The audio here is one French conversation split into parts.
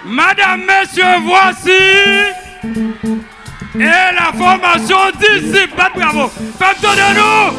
Madame, messieurs, voici et la formation disip. Bravo. Faites de nous.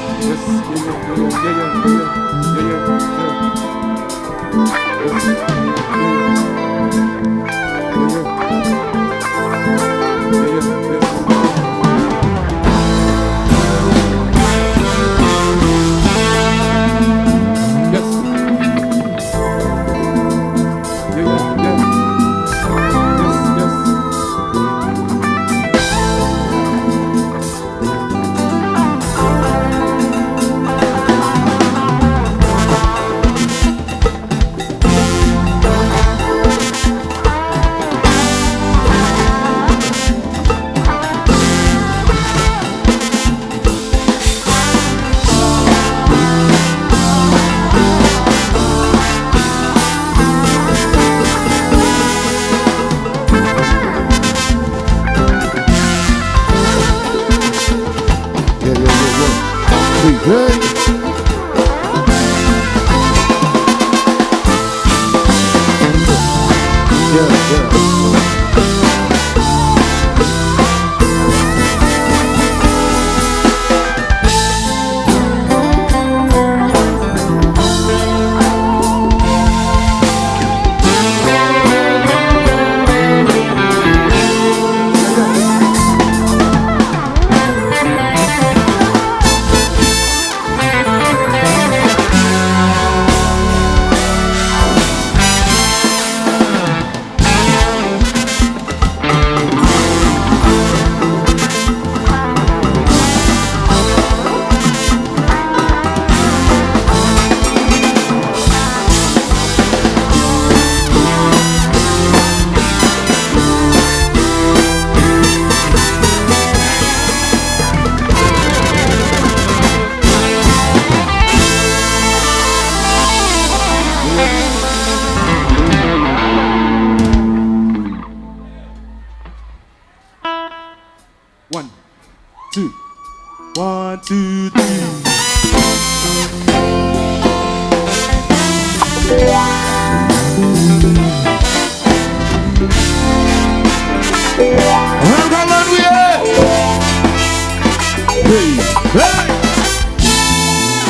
One, two, three.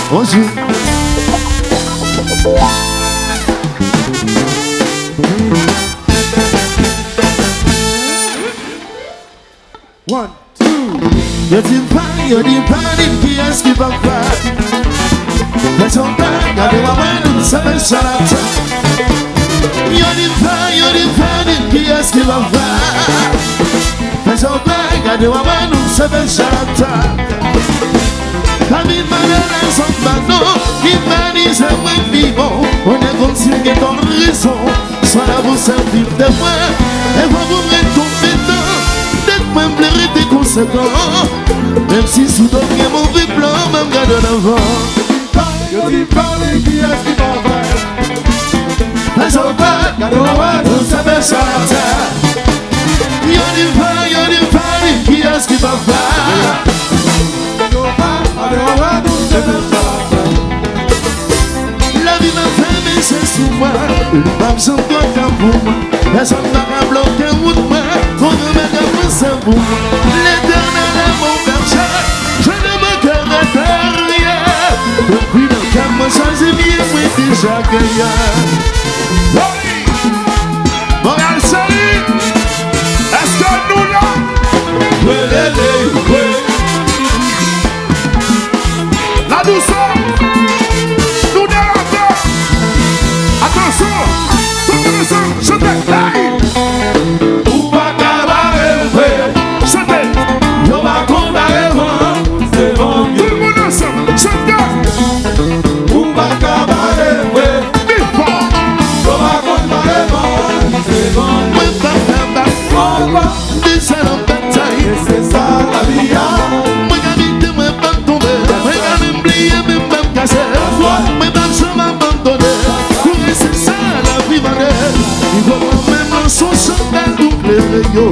Bonjour. One, two. You're the party, qui est-ce qui va faire? Mais ton père, regardez moi, nous sommes charlatans. You're the party, qui est-ce qui va faire? Mais ton père, regardez moi, nous sommes charlatans. Parmi malheurs, son bateau, qui manie un moins vivant. On est conscient qu'on a raison. Soit là pour servir de moi, et va vous mettre compétent. D'être même pleurer des conséquents. Même si sous d'autres il y a mauvais plan, même garde en avant. Yo dis parler qui est-ce qui va faire? Mais on va, garde en avant, nous savons charlatan. Yo dis parler qui est-ce qui va faire? La vie m'a fait, mais c'est sous moi. Une femme sans toi qu'un pour moi. Personne n'a bloqué ou de moi. Pour me mettre un peu ça pour moi. L'éternel est mon berger. Je ne me connais rien. Depuis le cas, moi, ça j'ai bien, moi, déjà gagnant. Montréal, salut! Est-ce que nous là? Oui. La douceur! Nous dérapons! Attention! Tout le monde, chantez! Hey! Ou pas cabaret, Chantez! yo va comparer, c'est bon. Tout le monde ensemble! Chantez! Ou pas cabaret, Big fort! yo va comparer, c'est bon. C'est ça la vie. Moi j'habite, moi pas tomber. Moi quand même plié, même pas me casser. Moi dans ce m'abandonner. C'est ça la vie moderne. Il faut quand même un son chantal double yo.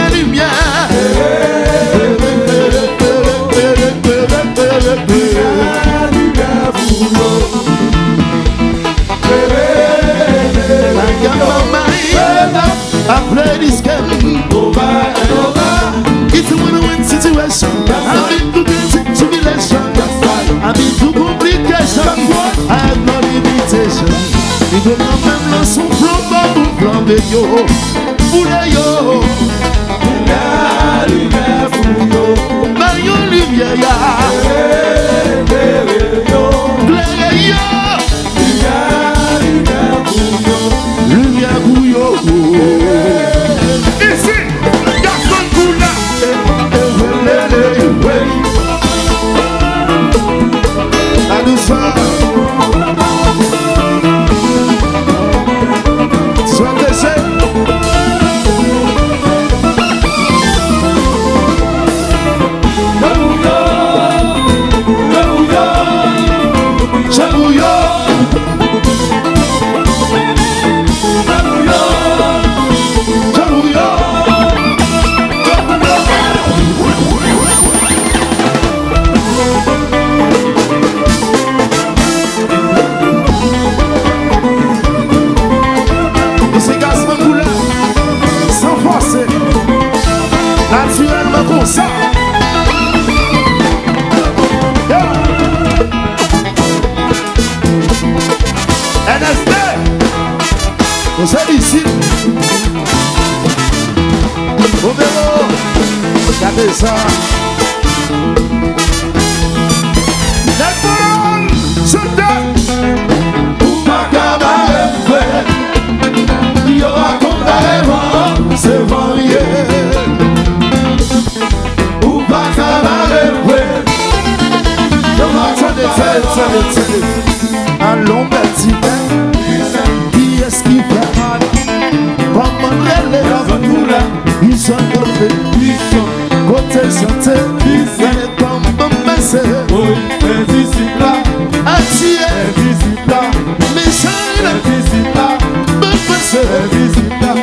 Lumière. veux quand même le son flamber yo. Boule yo. La lumière pour yo. Maillon lumière ya. Claire yo. Lumière pour yo. Ici, gazman couleur. La douceur. Sois déchet. Naturellement comme ça. NSD. Vous êtes ici. Au vélo. Regardez ça. Les paroles se donnent. Ou pas cabaret. Il y aura comme la c'est varié. Ou pas cabaret. Allons petit qui est-ce qui fait mal? Comment les ils sont tombés, ils sont côté santé, ils sont comme baissés. Oui, les disipes là, atier, les disipes là, méchants, les disipes là, baissés, les disipes là,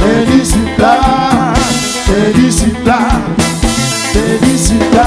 les disipes là, les disipes là, les disipes là.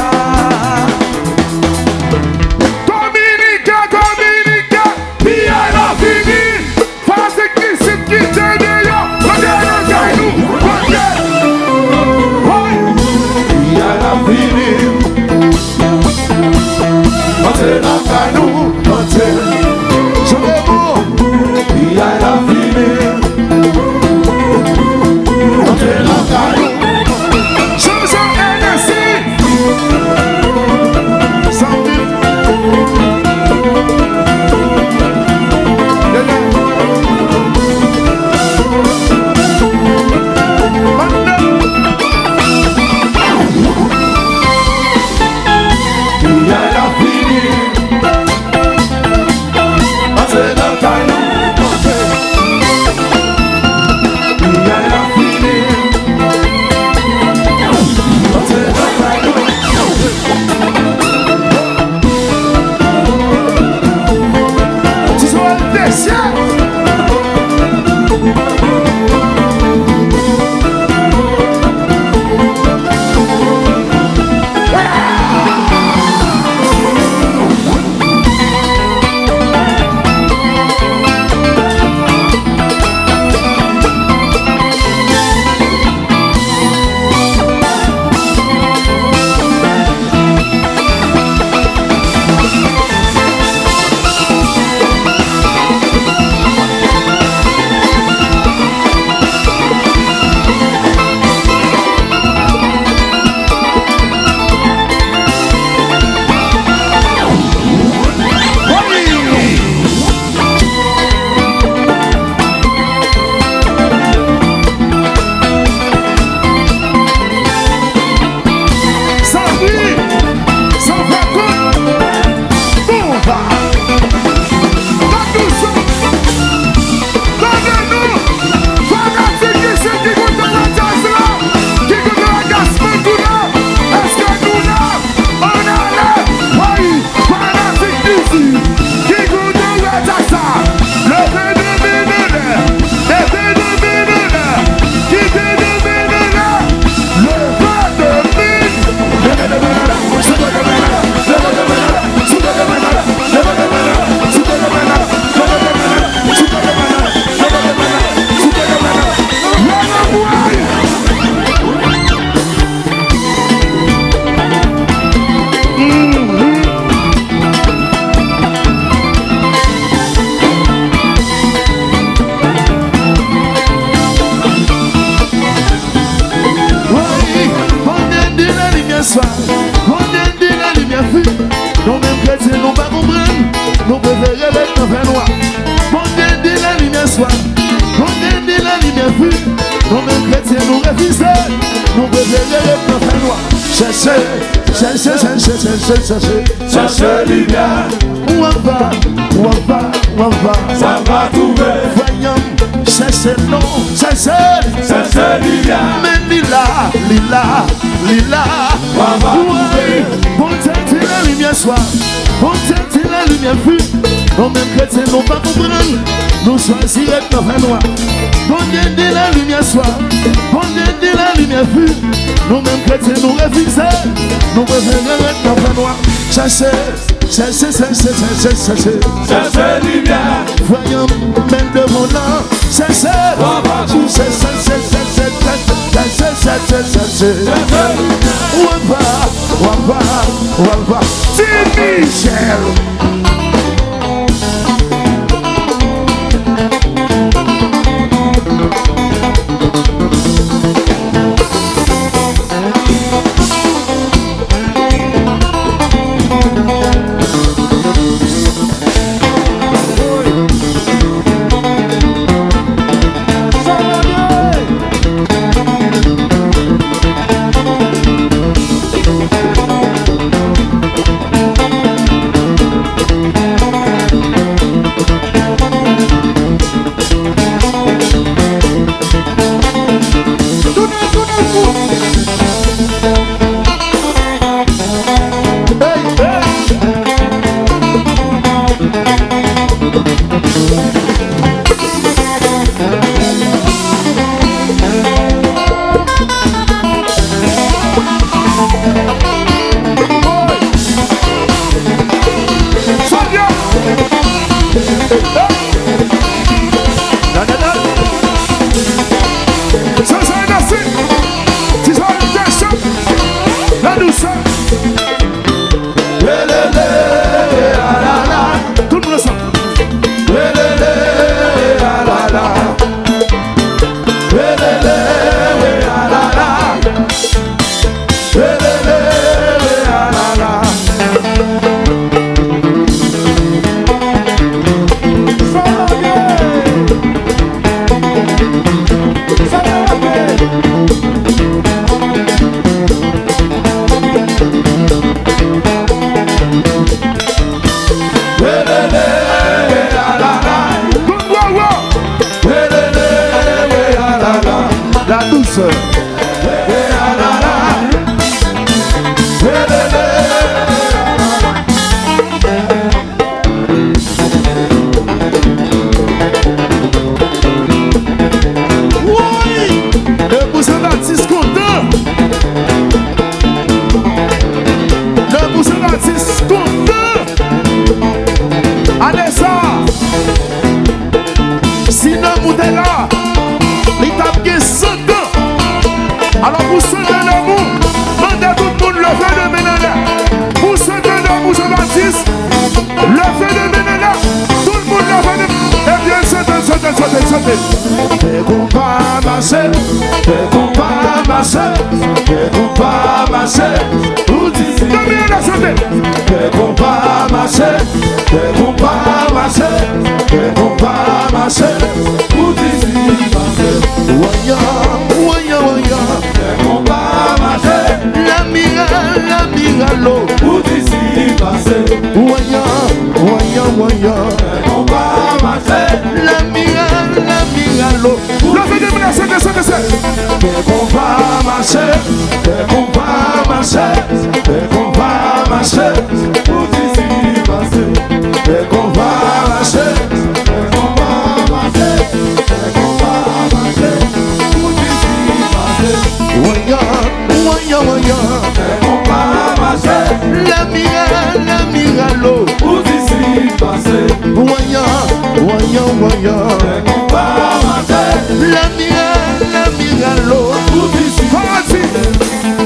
cherchez lumière. Où on va, ça va trouver. Voyons, cherchez non, cherchez lumière. Mais lila, on va trouver. Bon Dieu, la lumière soit, bon Dieu, la lumière fut. Nous mêmes chrétiens, nous pas comprendre. Nous choisirons nos frères noirs. Bon Dieu, la lumière soit, bon Dieu, la lumière fut. Nous mêmes chrétiens, nous refusons. Nous préférons nos frères noirs. Cherchez lumière. Voyons même devant là. Cherchez. Où on va. C'est Michel.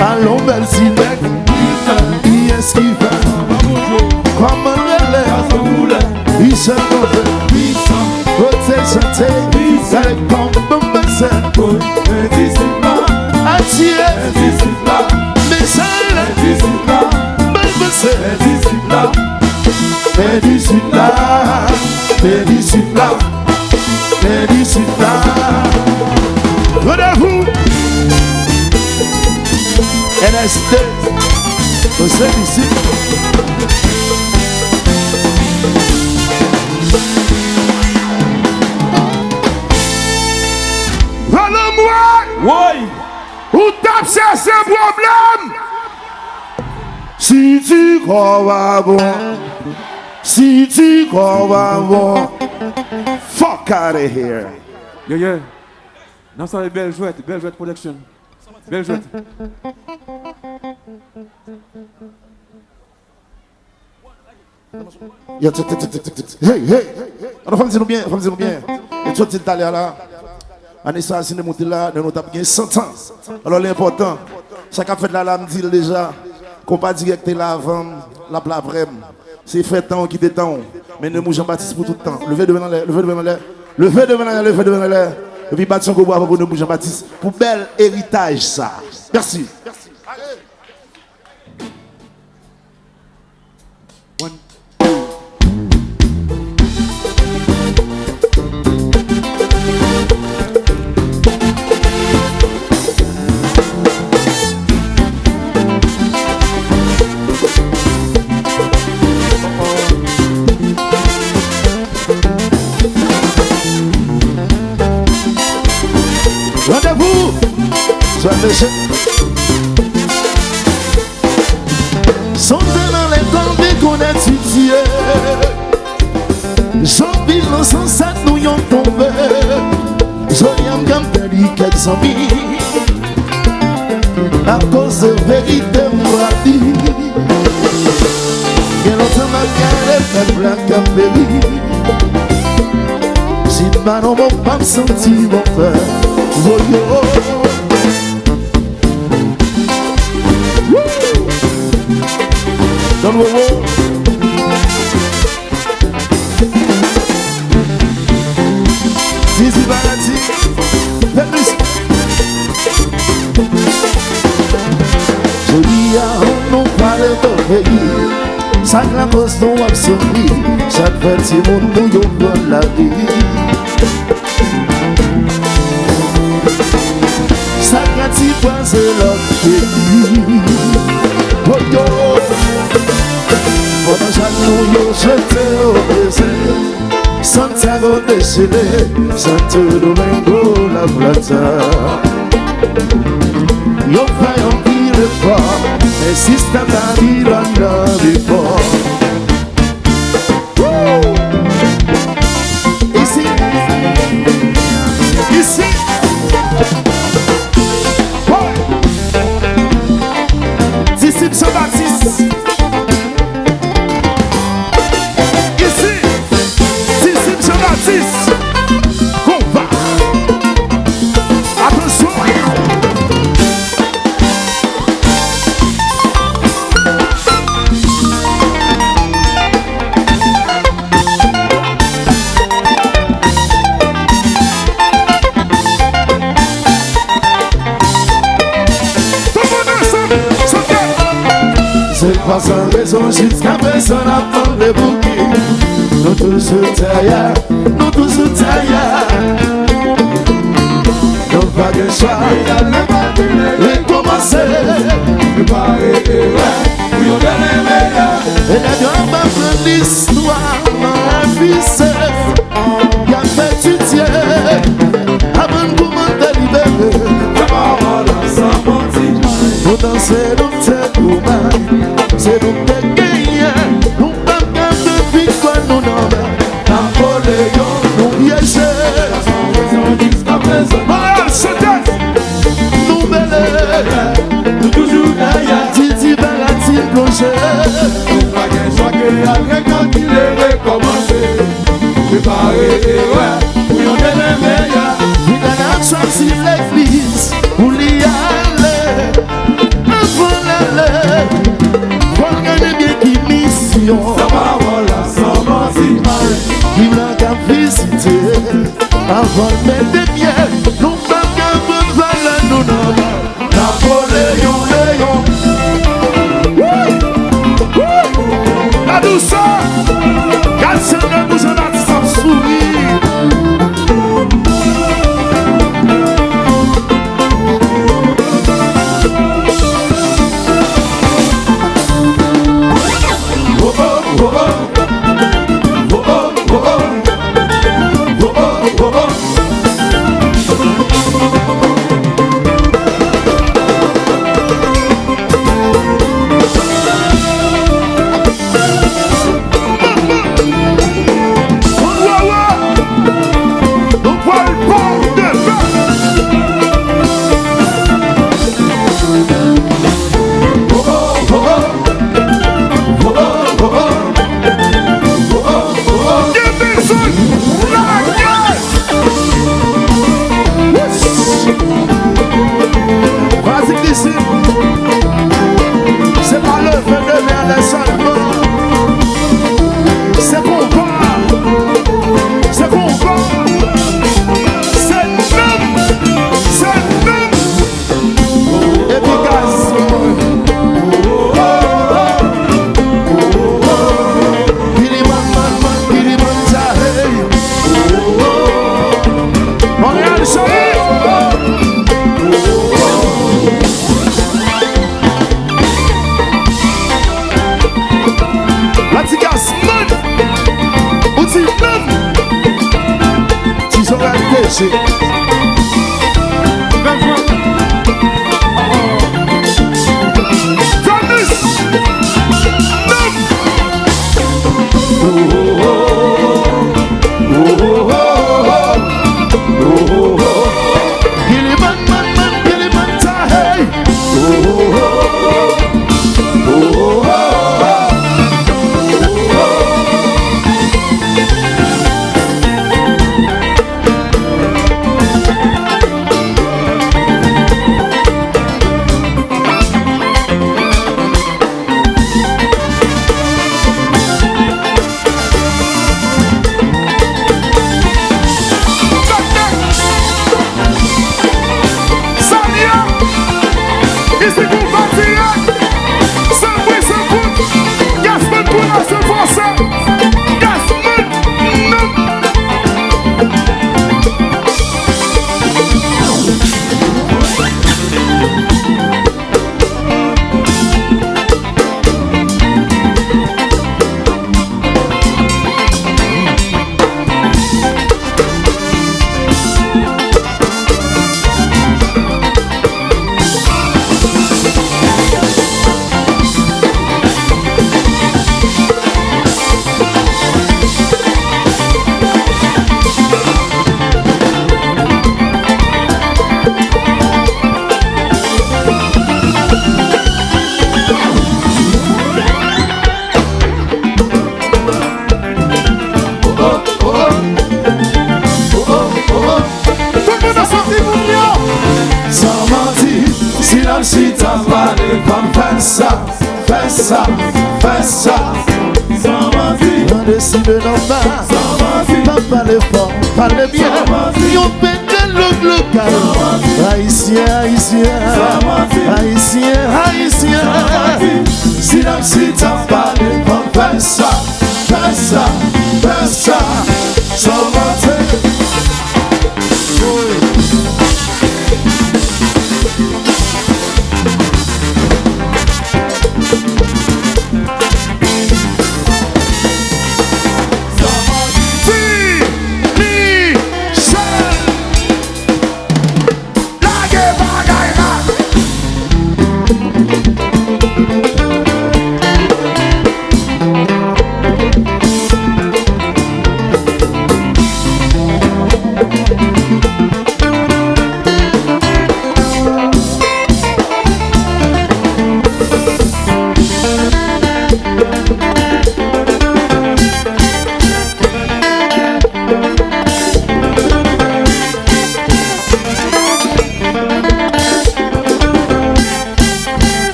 Allons, belle Zinec, qui est-ce qui va? Comment elle est? Il se lève, côté santé, avec pompe de bassin, attiré, mais ça l'est, belle bassin, mais d'ici là, rendez-vous. NST, Koze disip. Oui. Ou tape chercher problème. Si tu crois bon, si tu crois bon, fuck out of here. Yeah, yeah. Non, ça est belle jouette production. Belle jouette. Hey, hey. Alors, faut me dire bien. Et toi, tu es allé là. Anissa, si nous montons là, nous avons bien 100 ans. Alors, l'important, ça qu'a fait là, me dit déjà, qu'on pas direct là avant, la après. C'est fait temps qui temps. Mais nous moujons Jean-Baptiste pour tout le temps. Levez devant l'air, levez devant l'air. Levez devant l'air. Et puis, battre son combat pour nous Jean-Baptiste. Pour bel héritage, ça. Merci. Rendez-vous. Sont dans les tombées qu'on a étudié. J'envie le sens ça nous y ont tombé. J'aime comme perdu quelques amis. À cause de vérité moi dit. Quel autre m'a carré fait blanc à péri. Si ma non mon pas me sentir mon frère. Voyo. Dans le moment. Disip Fanatik. Fais plus. Je dis à on parle de pays. Ça la cause non absorbé. Chaque petit monde nous y ouvre la vie. Ça grati pense l'autre pays. Oh yo. Pendant chaque nous yo jeté au baiser. Santiago de Chile, Santo Domingo la Plata. Yo fai un pile fort, mais si sta la vie l'anda before. Ici, ici. Disip Jean-Baptiste. Ici, disip Jean-Baptiste. Combat. Attention. C'est pas sans raison jusqu'à présent avant de bouquer. Nous tous taillons, nous tous taillons. Nous pas de choix, recommencer. Préparer et ouais, nous donner les meilleurs. Et la grande prendre l'histoire dans la vie. Y'a fait étudier, avant de commenter libérer. La parole ensemble, on dit. Nous danser, nous t'es commun. C'est nous qui gagnons, nous ne pouvons pas victoire, nous n'en Napoléon, nous piégés. Nous mêlés, nous toujours derrière. Titi Baratine plongé. Nous pas qu'un choix que après quand il est recommencé. Préparer et ouais, pour y en donner les meilleurs. Nous avons choisi l'église pour y aller. Avant l'aller. Regardez bien qui mission. Sa parole à son mentir. Il n'a qu'à visiter. Avant de mettre des pieds. Nous pas qu'à bonne valeur. Nous n'avons Napoléon, Léon. La douceur. Casse le bouche en attendant sourire. passer. Si t'as pas les femmes, fais ça, fais ça, fais ça. Sans mentir, on décide d'en faire. Sans mentir, pas les femmes, pas les biens. Y'ont pété le local. Haïtien, haïtien, haïtien, haïtien. Si t'as pas les femmes, fais ça, fais ça, fais ça. Sans mentir.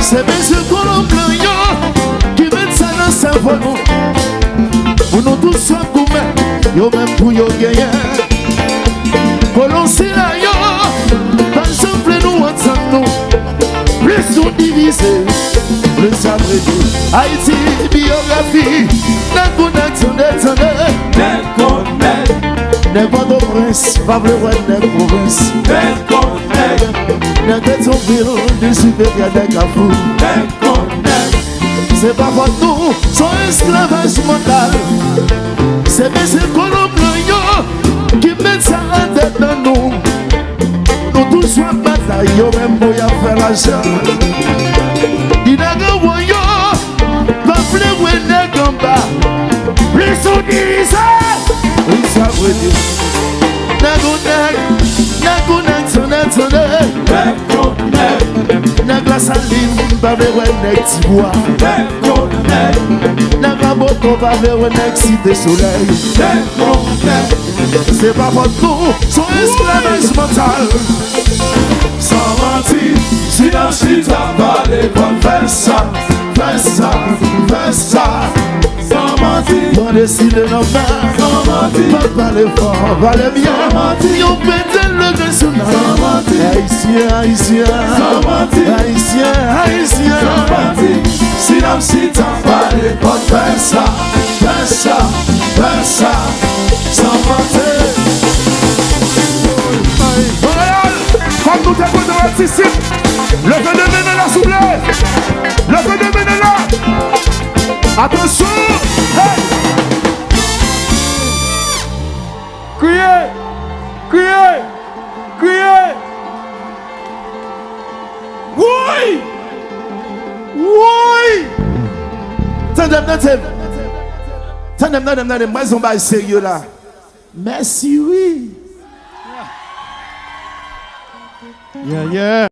C'est monsieur Colombian qui met ça dans sa voix. Pour nous tous sommes gourmets, yo même pour yo gagner. Colon si la yo, par exemple nous ensemble nous. Plus nous diviser, plus ça brille. Haïti, biographie, n'a n'importe au prince, pas le roi de la province. N'a que ton bureau, du supérieur d'un cafou. C'est pas pour nous, son esclavage mental. C'est M. Colombian qui met ça en tête dans nous. Nous tous sommes bataille, même pour y faire l'argent. Il n'a qu'un voyant, pas plus où il n'est qu'en bas. Plus soudisé, oui ça veut dire. N'a Nèg la saline, pas besoin nèg ti bois. Nèg la moto, pas besoin nèg cité soleil. C'est pas votre nous, son esclavage mental. Sans mentir, si la chita parle, comme fais ça, fais ça, fais ça. Sans mentir, on décide de nos mains. Sans mentir, pas parler fort, parler bien. Sans mentir, on pète le national. Sans mentir, haïtien, haïtien. Sans mentir, haïtien, haïtien. Sans mentir, si la chita parle, comme fais ça, fais ça, fais ça. Sans mentir. Comme nous t'es de disip, le feu de mener la souplesse, le feu de mener là. Attention, hey! Criez, criez, criez. Oui, oui. Tandem, moi ils ont pas sérieux là. Merci oui. Yeah, yeah.